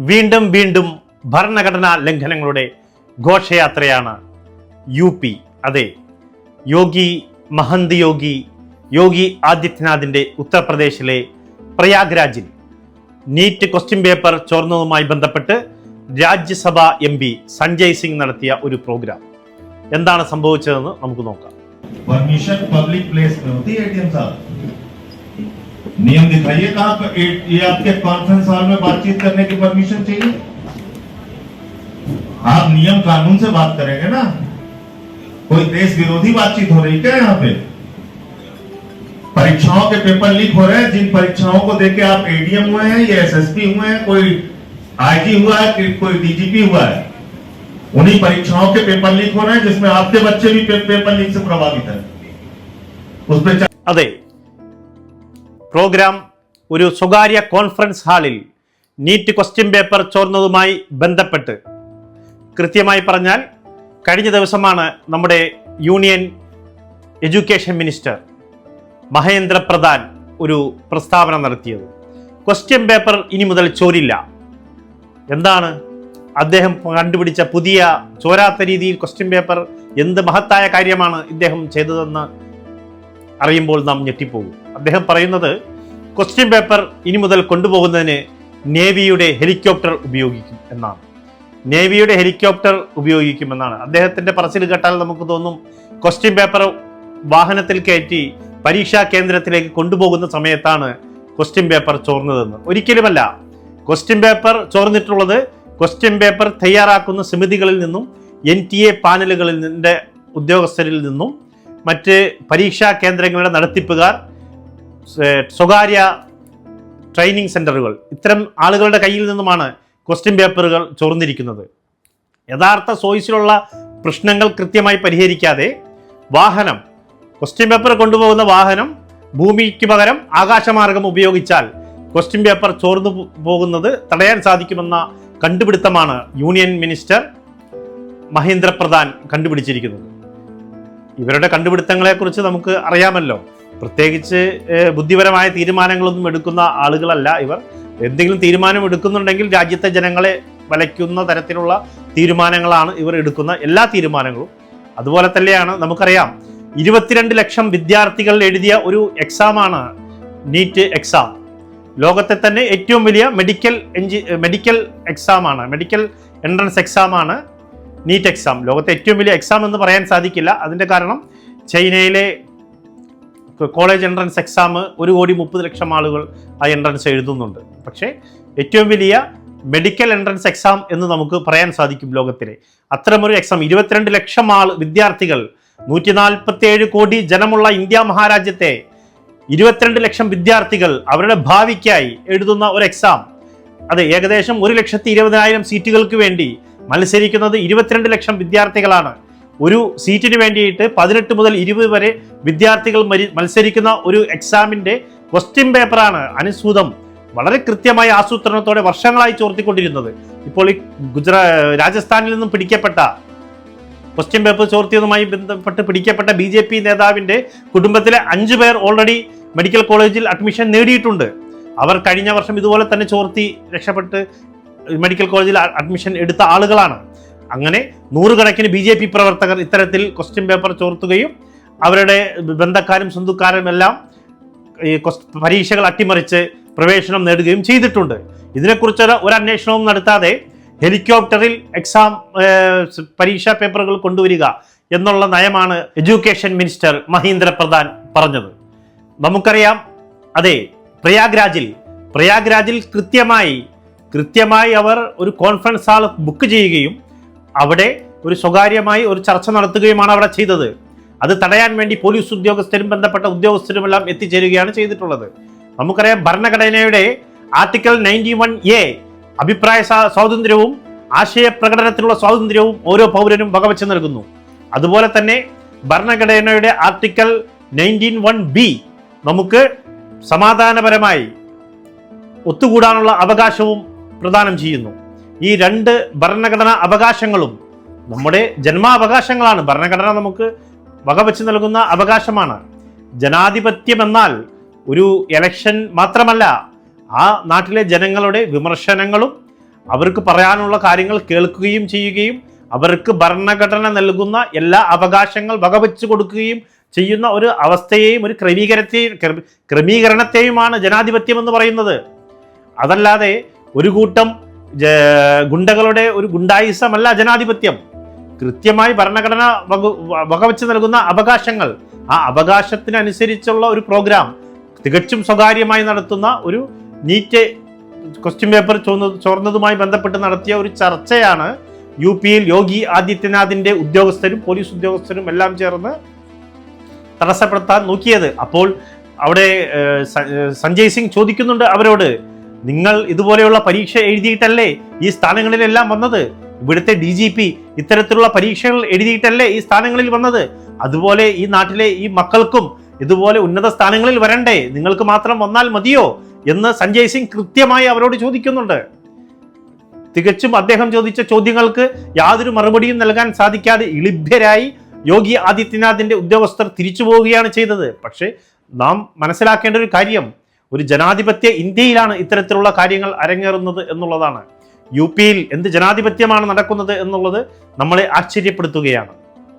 വീണ്ടും വീണ്ടും ഭരണഘടനാ ലംഘനങ്ങളുടെ ഘോഷയാത്രയാണ് UP. അതെ, യോഗി ആദിത്യനാഥിന്റെ ഉത്തർപ്രദേശിലെ പ്രയാഗ്രാജിൽ നീറ്റ് ക്വസ്റ്റ്യൻ പേപ്പർ ചോർന്നതുമായി ബന്ധപ്പെട്ട് രാജ്യസഭാ MP സഞ്ജയ് സിംഗ് നടത്തിയ ഒരു പ്രോഗ്രാം. എന്താണ് സംഭവിച്ചതെന്ന് നമുക്ക് നോക്കാം. परमिशन पब्लिक प्लेस में होती है ATM साहब. नियम दिखाइए कहाँ पर ये आपके कॉन्फ्रेंस हॉल में बातचीत करने की परमिशन चाहिए. आप नियम कानून से बात करेंगे ना. कोई देश विरोधी बातचीत हो रही क्या यहाँ पे? परीक्षाओं के पेपर लीक हो रहे हैं. जिन परीक्षाओं को देके आप ADM हुए हैं या SSP हुए हैं, कोई IG हुआ है, कोई DGP हुआ है, उन्हीं परीक्षाओं के पेपर लीक हो रहे हैं जिसमें आपके बच्चे भी पेपर लीक से प्रभावित है. അതെ, പ്രോഗ്രാം ഒരു സ്വകാര്യ കോൺഫറൻസ് ഹാളിൽ നീറ്റ് ക്വസ്റ്റ്യൻ പേപ്പർ ചോർന്നതുമായി ബന്ധപ്പെട്ട്, കൃത്യമായി പറഞ്ഞാൽ കഴിഞ്ഞ ദിവസമാണ് നമ്മുടെ union education minister Mahendra Pradhan ഒരു പ്രസ്താവന നടത്തിയത്. ക്വസ്റ്റ്യൻ പേപ്പർ ഇനി മുതൽ ചോരില്ല. എന്താണ് അദ്ദേഹം കണ്ടുപിടിച്ച പുതിയ ചോരാത്ത രീതിയിൽ ക്വസ്റ്റ്യൻ പേപ്പർ? എന്ത് മഹത്തായ കാര്യമാണ് ഇദ്ദേഹം ചെയ്തതെന്ന് അറിയുമ്പോൾ നാം ഞെട്ടിപ്പോകും. അദ്ദേഹം പറയുന്നത് ക്വസ്റ്റ്യൻ പേപ്പർ ഇനി മുതൽ കൊണ്ടുപോകുന്നതിന് നേവിയുടെ ഹെലികോപ്റ്റർ ഉപയോഗിക്കും എന്നാണ്. നേവിയുടെ ഹെലികോപ്റ്റർ ഉപയോഗിക്കുമെന്നാണ് അദ്ദേഹത്തിന്റെ പറച്ചിൽ കേട്ടാൽ നമുക്ക് തോന്നും ക്വസ്റ്റ്യൻ പേപ്പർ വാഹനത്തിൽ കയറ്റി പരീക്ഷാ കേന്ദ്രത്തിലേക്ക് കൊണ്ടുപോകുന്ന സമയത്താണ് ക്വസ്റ്റ്യൻ പേപ്പർ ചോർന്നതെന്ന്. ഒരിക്കലുമല്ല. ക്വസ്റ്റ്യൻ പേപ്പർ ചോർന്നിട്ടുള്ളത് ക്വസ്റ്റ്യൻ പേപ്പർ തയ്യാറാക്കുന്ന സമിതികളിൽ നിന്നും NTA പാനലുകളിൽ നിന്റെ ഉദ്യോഗസ്ഥരിൽ നിന്നും മറ്റ് പരീക്ഷാ കേന്ദ്രങ്ങളുടെ നടത്തിപ്പുകാർ, സ്വകാര്യ ട്രെയിനിങ് സെന്ററുകൾ, ഇത്തരം ആളുകളുടെ കയ്യിൽ നിന്നുമാണ് ക്വസ്റ്റ്യൻ പേപ്പറുകൾ ചോർന്നിരിക്കുന്നത്. യഥാർത്ഥ സോഴ്സിലുള്ള പ്രശ്നങ്ങൾ കൃത്യമായി പരിഹരിക്കാതെ വാഹനം, ക്വസ്റ്റ്യൻ പേപ്പർ കൊണ്ടുപോകുന്ന വാഹനം ഭൂമിക്ക് പകരം ആകാശമാർഗം ഉപയോഗിച്ചാൽ ക്വസ്റ്റ്യൻ പേപ്പർ ചോർന്നു പോകുന്നത് തടയാൻ സാധിക്കുമെന്ന കണ്ടുപിടുത്തമാണ് യൂണിയൻ മിനിസ്റ്റർ മഹേന്ദ്ര പ്രധാൻ കണ്ടുപിടിച്ചിരിക്കുന്നത്. ഇവരുടെ കണ്ടുപിടുത്തങ്ങളെക്കുറിച്ച് നമുക്ക് അറിയാമല്ലോ. പ്രത്യേകിച്ച് ബുദ്ധിപരമായ തീരുമാനങ്ങളൊന്നും എടുക്കുന്ന ആളുകളല്ല ഇവർ. എന്തെങ്കിലും തീരുമാനം എടുക്കുന്നുണ്ടെങ്കിൽ രാജ്യത്തെ ജനങ്ങളെ വലയ്ക്കുന്ന തരത്തിലുള്ള തീരുമാനങ്ങളാണ് ഇവർ എടുക്കുന്ന എല്ലാ തീരുമാനങ്ങളും. അതുപോലെ തന്നെയാണ് നമുക്കറിയാം, 22 ലക്ഷം വിദ്യാർത്ഥികൾ എഴുതിയ ഒരു എക്സാമാണ് നീറ്റ് എക്സാം. ലോകത്തെ തന്നെ ഏറ്റവും വലിയ മെഡിക്കൽ എക്സാമാണ്, മെഡിക്കൽ എൻട്രൻസ് എക്സാമാണ് നീറ്റ് എക്സാം. ലോകത്തെ ഏറ്റവും വലിയ എക്സാം എന്ന് പറയാൻ സാധിക്കില്ല. അതിൻ്റെ കാരണം ചൈനയിലെ കോളേജ് എൻട്രൻസ് എക്സാം 1,30,00,000 ആളുകൾ ആ എൻട്രൻസ് എഴുതുന്നുണ്ട്. പക്ഷേ ഏറ്റവും വലിയ മെഡിക്കൽ എൻട്രൻസ് എക്സാം എന്ന് നമുക്ക് പറയാൻ സാധിക്കും ലോകത്തിലെ. അത്തരമൊരു എക്സാം 22 ലക്ഷം വിദ്യാർത്ഥികൾ, 147 കോടി ജനമുള്ള ഇന്ത്യ മഹാരാജ്യത്തെ 22 ലക്ഷം വിദ്യാർത്ഥികൾ അവരുടെ ഭാവിക്കായി എഴുതുന്ന ഒരു എക്സാം. അത് ഏകദേശം 1,20,000 സീറ്റുകൾക്ക് വേണ്ടി മത്സരിക്കുന്നത് 22 ലക്ഷം വിദ്യാർത്ഥികളാണ്. ഒരു സീറ്റിന് വേണ്ടിയിട്ട് 18 മുതൽ 20 വരെ വിദ്യാർത്ഥികൾ മത്സരിക്കുന്ന ഒരു എക്സാമിന്റെ ക്വസ്റ്റ്യൻ പേപ്പറാണ് അനുസൂതം വളരെ കൃത്യമായ ആസൂത്രണത്തോടെ വർഷങ്ങളായി ചോർത്തിക്കൊണ്ടിരുന്നത്. ഇപ്പോൾ ഈ രാജസ്ഥാനിൽ നിന്നും പിടിക്കപ്പെട്ട ക്വസ്റ്റ്യൻ പേപ്പർ ചോർത്തിയതുമായി ബന്ധപ്പെട്ട് പിടിക്കപ്പെട്ട BJP നേതാവിന്റെ കുടുംബത്തിലെ 5 പേർ ഓൾറെഡി മെഡിക്കൽ കോളേജിൽ അഡ്മിഷൻ നേടിയിട്ടുണ്ട്. അവർ കഴിഞ്ഞ വർഷം ഇതുപോലെ തന്നെ ചോർത്തി രക്ഷപ്പെട്ട് മെഡിക്കൽ കോളേജിൽ അഡ്മിഷൻ എടുത്ത ആളുകളാണ്. അങ്ങനെ നൂറുകണക്കിന് BJP പ്രവർത്തകർ ഇത്തരത്തിൽ ക്വസ്റ്റ്യൻ പേപ്പർ ചോർത്തുകയും അവരുടെ ബന്ധക്കാരും സ്വന്തക്കാരും എല്ലാം ഈ പരീക്ഷകൾ അട്ടിമറിച്ച് പ്രവേശനം നേടുകയും ചെയ്തിട്ടുണ്ട്. ഇതിനെക്കുറിച്ച് ഒരു അന്വേഷണവും നടത്താതെ ഹെലികോപ്റ്ററിൽ എക്സാം പരീക്ഷാ പേപ്പറുകൾ കൊണ്ടുവരിക എന്നുള്ള നയമാണ് എഡ്യൂക്കേഷൻ മിനിസ്റ്റർ മഹേന്ദ്ര പ്രധാൻ പറഞ്ഞത്. നമുക്കറിയാം, അതെ, പ്രയാഗ്രാജിൽ കൃത്യമായി അവർ ഒരു കോൺഫറൻസ് ഹാൾ ബുക്ക് ചെയ്യുകയും അവിടെ ഒരു സ്വകാര്യമായി ഒരു ചർച്ച നടത്തുകയുമാണ് അവിടെ ചെയ്തത്. അത് തടയാൻ വേണ്ടി പോലീസ് ഉദ്യോഗസ്ഥരും ബന്ധപ്പെട്ട ഉദ്യോഗസ്ഥരുമെല്ലാം എത്തിച്ചേരുകയാണ് ചെയ്തിട്ടുള്ളത്. നമുക്കറിയാം, ഭരണഘടനയുടെ ആർട്ടിക്കിൾ 91A അഭിപ്രായ സ്വാതന്ത്ര്യവും ആശയപ്രകടനത്തിനുള്ള സ്വാതന്ത്ര്യവും ഓരോ പൗരനും വകവെച്ച് നൽകുന്നു. അതുപോലെ തന്നെ ഭരണഘടനയുടെ ആർട്ടിക്കിൾ 19(1)B നമുക്ക് സമാധാനപരമായി ഒത്തുകൂടാനുള്ള അവകാശവും പ്രദാനം ചെയ്യുന്നു. ഈ 2 ഭരണഘടനാ അവകാശങ്ങളും നമ്മുടെ ജന്മാവകാശങ്ങളാണ്. ഭരണഘടന നമുക്ക് വകവെച്ച് നൽകുന്ന അവകാശമാണ്. ജനാധിപത്യം എന്നാൽ ഒരു ഇലക്ഷൻ മാത്രമല്ല, ആ നാട്ടിലെ ജനങ്ങളുടെ വിമർശനങ്ങളും അവർക്ക് പറയാനുള്ള കാര്യങ്ങൾ കേൾക്കുകയും ചെയ്യുകയും അവർക്ക് ഭരണഘടന നൽകുന്ന എല്ലാ അവകാശങ്ങൾ വകവെച്ചു കൊടുക്കുകയും ചെയ്യുന്ന ഒരു അവസ്ഥയെയും ഒരു ക്രമീകരണത്തെയുമാണ് ജനാധിപത്യം എന്ന് പറയുന്നത്. അതല്ലാതെ ഒരു കൂട്ടം ഗുണ്ടകളുടെ ഒരു ഗുണ്ടായിസമല്ല ജനാധിപത്യം. കൃത്യമായി ഭരണഘടന വകവെച്ച് നൽകുന്ന അവകാശങ്ങൾ, ആ അവകാശത്തിനനുസരിച്ചുള്ള ഒരു പ്രോഗ്രാം തികച്ചും സ്വകാര്യമായി നടത്തുന്ന ഒരു നീറ്റ് ക്വസ്റ്റ്യൻ പേപ്പർ ചോർന്നതുമായി ബന്ധപ്പെട്ട് നടത്തിയ ഒരു ചർച്ചയാണ് UP-യിൽ യോഗി ആദിത്യനാഥിന്റെ ഉദ്യോഗസ്ഥരും പോലീസ് ഉദ്യോഗസ്ഥരും എല്ലാം ചേർന്ന് തടസ്സപ്പെടുത്താൻ നോക്കിയത്. അപ്പോൾ അവിടെ സഞ്ജയ് സിംഗ് ചോദിക്കുന്നുണ്ട് അവരോട്, നിങ്ങൾ ഇതുപോലെയുള്ള പരീക്ഷ എഴുതിയിട്ടല്ലേ ഈ സ്ഥാനങ്ങളിലെല്ലാം വന്നത്? ഇവിടുത്തെ DGP ഇത്തരത്തിലുള്ള പരീക്ഷകൾ എഴുതിയിട്ടല്ലേ ഈ സ്ഥാനങ്ങളിൽ വന്നത്? അതുപോലെ ഈ നാട്ടിലെ ഈ മക്കൾക്കും ഇതുപോലെ ഉന്നത സ്ഥാനങ്ങളിൽ വരണ്ടേ? നിങ്ങൾക്ക് മാത്രം വന്നാൽ മതിയോ എന്ന് സഞ്ജയ് സിംഗ് കൃത്യമായി അവരോട് ചോദിക്കുന്നുണ്ട്. തികച്ചും അദ്ദേഹം ചോദിച്ച ചോദ്യങ്ങൾക്ക് യാതൊരു മറുപടിയും നൽകാൻ സാധിക്കാതെ ഇളിഭ്യരായി യോഗി ആദിത്യനാഥിന്റെ ഉദ്യോഗസ്ഥർ തിരിച്ചു പോവുകയാണ് ചെയ്തത്. പക്ഷേ നാം മനസ്സിലാക്കേണ്ട ഒരു കാര്യം, ഒരു ജനാധിപത്യ ഇന്ത്യയിലാണ് ഇത്തരത്തിലുള്ള കാര്യങ്ങൾ അരങ്ങേറുന്നത് എന്നുള്ളതാണ്. UP-യിൽ എന്ത് ജനാധിപത്യമാണ് നടക്കുന്നത് എന്നുള്ളത് നമ്മളെ ആശ്ചര്യപ്പെടുത്തുകയാണ്.